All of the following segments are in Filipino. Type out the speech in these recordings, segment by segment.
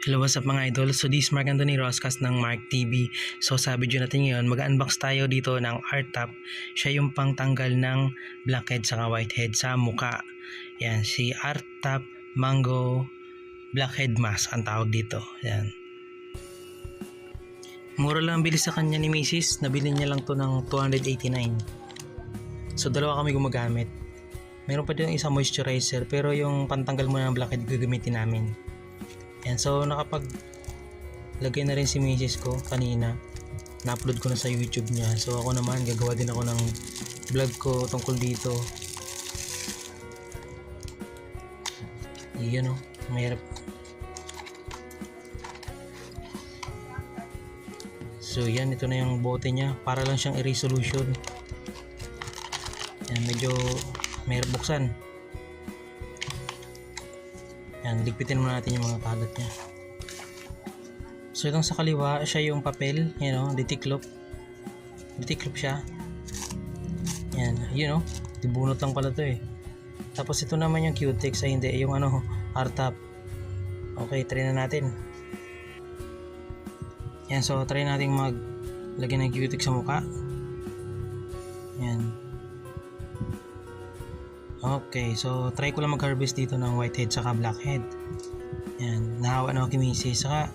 Hello, what's up mga idol? So this is Mark Anthony Roscas ng Mark TV. So sa video natin ngayon, mag-unbox tayo dito ng R-Top. Siya yung pangtanggal ng blackhead saka whitehead sa muka. Yan, si R-Top Mango Blackhead Mask ang tawag dito. Yan. Mura lang bili sa kanya ni Mrs. Nabili niya lang to ng 289. So dalawa kami gumagamit. Meron pa din yung isang moisturizer pero yung pantanggal mo ng blackhead gagamitin namin. Yan, so lagay na rin si misis ko kanina. Na-upload ko na sa YouTube niya. So ako naman gagawa din ako ng vlog ko tungkol dito. Yun o, mahirap. So yan, ito na yung bote niya. Para lang siyang i-resolution. Yan, medyo mahirap buksan. Yan, ligpitin muna natin yung mga kalat niya. So itong sa kaliwa, siya yung papel, yan o, ditiklop. Ditiklop siya. Yan, yun o, dibunot lang pala to eh. Tapos ito naman yung Q-Tex, ay hindi, yung ano, R-Top. Okay, try na natin. Yan, so try natin maglagay ng Q-Tex sa mukha. Yan. Okay, so try ko lang mag-harvest dito ng whitehead saka blackhead. Yan, nahawa na ako kay misis. Saka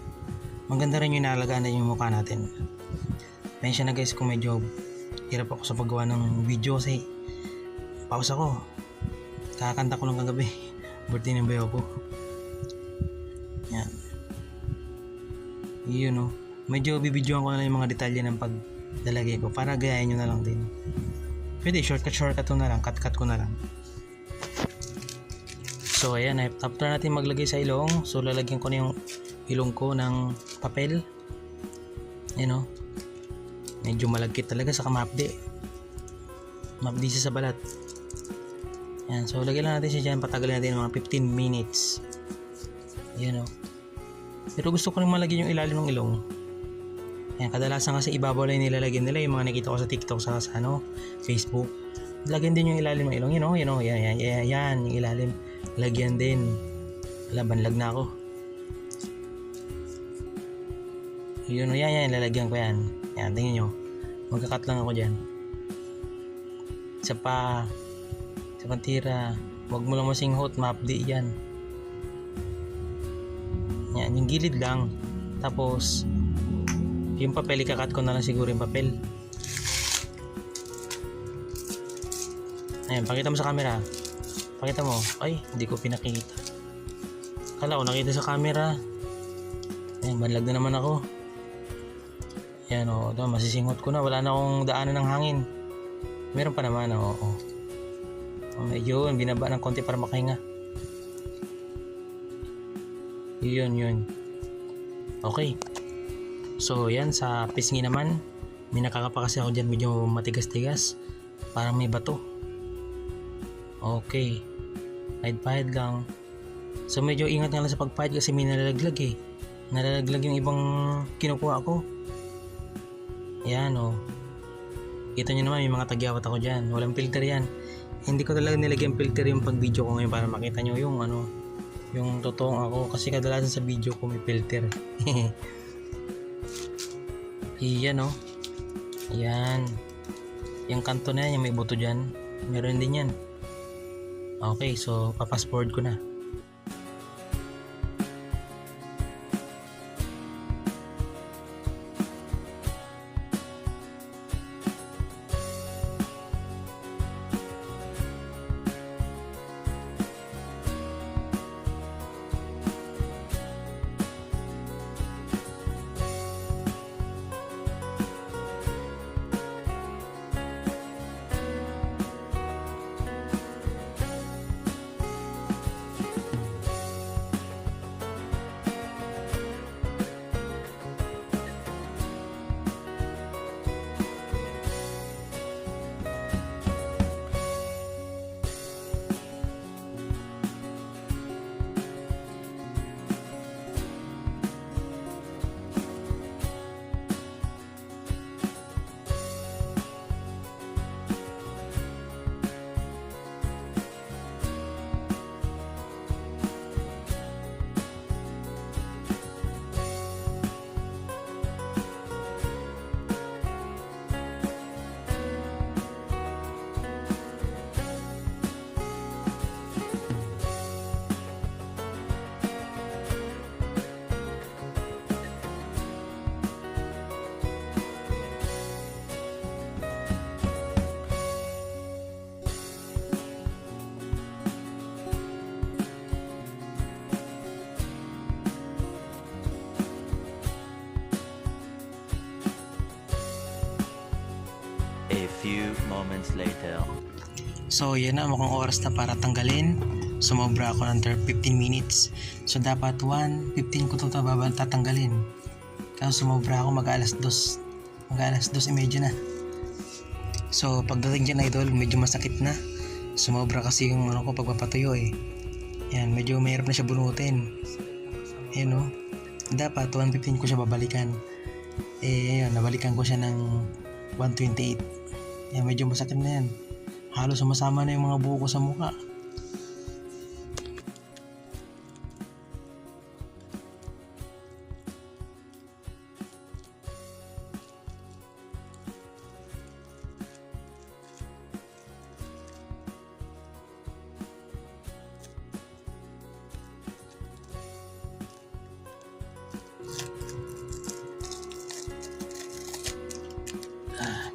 maganda rin yung nalagaan na yung mukha natin. Pensya na guys kung medyo hirap ako sa paggawa ng video kasi pause ako. Kakanta ko lang kagabi. Birthday ng bayo ko. Yan. Yun o. Medyo bibidyoan ko na lang yung mga detalye ng paglalagay ko para gayahin nyo na lang din. Pwede shortcut to na lang. Cut ko na lang. So ayan, after natin maglagay sa ilong, so lalagyan ko na yung ilong ko ng papel. Ayan o, medyo malagkit talaga sa mapdi siya sa balat. Ayan, so lagyan lang natin siya dyan, patagalin natin mga 15 minutes. Ayan o, pero gusto ko rin malagyan yung ilalim ng ilong. Ayan, kadalasan kasi ibabaw lang nilalagyan nila, yung mga nakita ko sa TikTok sa Facebook. Lagyan din yung ilalim ng ilong, yan yung ilalim. Lagyan din. Wala, banlag na ako. Yun, yan, lalagyan ko yan. Yan, tingin nyo. Magkakat lang ako dyan. Isa pang tira. Huwag mo lang masinghot, mapdi yan. Yan, yung gilid lang. Tapos, yung papel, ikakat ko na lang siguro yung papel. Ayan, pakita mo sa camera. Pakita mo. Ay, hindi ko pinakita. Kala ko nakita sa camera. Ayan, banlag na naman ako. Ayan o, masisinghot ko na. Wala na akong daanan ng hangin. Meron pa naman o. Yun, binaba ng konti para makahinga. Yun. Okay. So yan, sa pisngi naman, may nakakapa kasi ako dyan, medyo matigas-tigas. Parang may bato. Okay. Pahid lang. So medyo ingat nga lang sa pagpahid kasi may nalalaglag eh. Nalalaglag yung ibang kinukuha ko. Yan o. Kita nyo naman, may mga tagyawat ako dyan. Walang filter yan. Hindi ko talaga nilagyan filter yung pag video ko ngayon para makita nyo yung yung totoong ako. Kasi kadalasan sa video ko may filter. Yan o. Yan. Yung kanto na yan, yung may buto dyan. Meron din yan. Okay, so pa-fast forward ko na. moments later. So yan na, mukhang oras na para tanggalin. Sumobra ako ng 15 minutes. So dapat 1:15 ko ito tatanggalin. Kaya sumobra ako mag-alas 2. Mag-alas 2:30 na. So pagdating dyan idol, medyo masakit na. Sumobra kasi yung ano ko pagpapatuyo eh. Yan, medyo mahirap na siya bunutin. Ayan o. Dapat 1:15 ko siya babalikan. Eh ayun, nabalikan ko siya ng 1:28. Yan, medyo masakit na yan. Halos sumasama na yung mga buho ko sa mukha.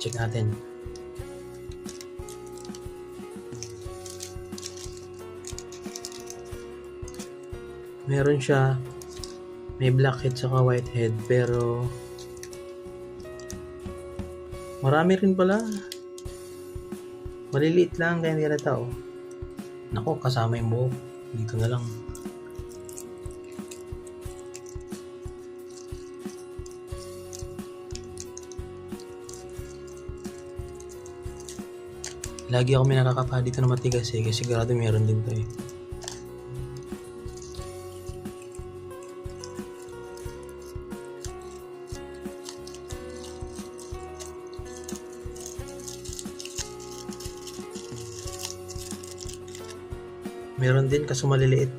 Check natin. Meron siya, may blackhead saka whitehead, pero marami rin pala. Maliliit lang kaya hindi halata oh. Nako, kasama yung buhok. Dito na lang. Lagi ako may nakakapa dito na matigas eh, kasi sigurado meron din to eh. Meron din kaso maliliit.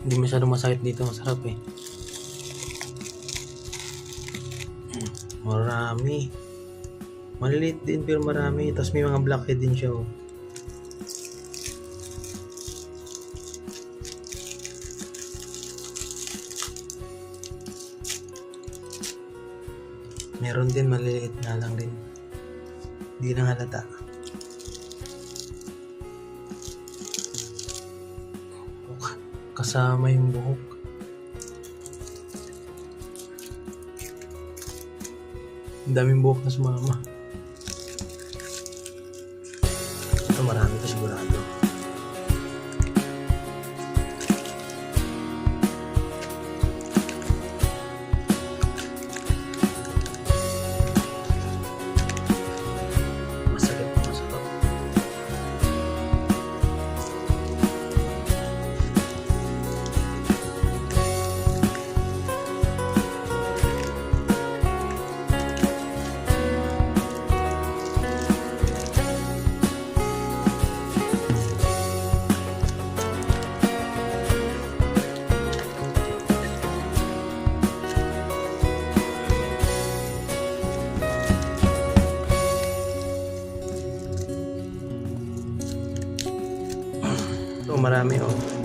Hindi masyadong masakit dito, masarap eh. Marami. Maliliit din pero marami. Tapos may mga blackhead din siya oh. Meron din maliliit na lang din. Hindi lang halata. Kasama yung buhok. Ang daming buhok na sumama. Ito marami ito sigurado. Masakit na masakit. Ito marami oh.